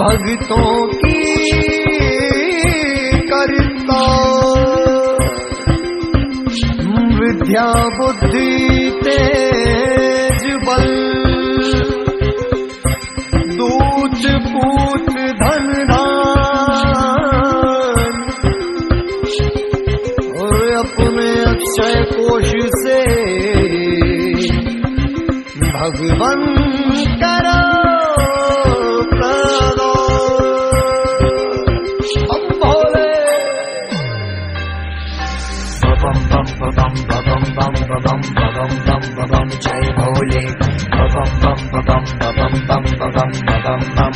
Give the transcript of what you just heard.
भक्तों की करता, विद्या बुद्धि तेज बल, दूत पूत धन धान, और अपने अक्षय कोश से भगवन करो प्रदान। हम भोले बम बम बम बम बम बम बम बम बम जय भोले बम बम बम बम बम बम बम बम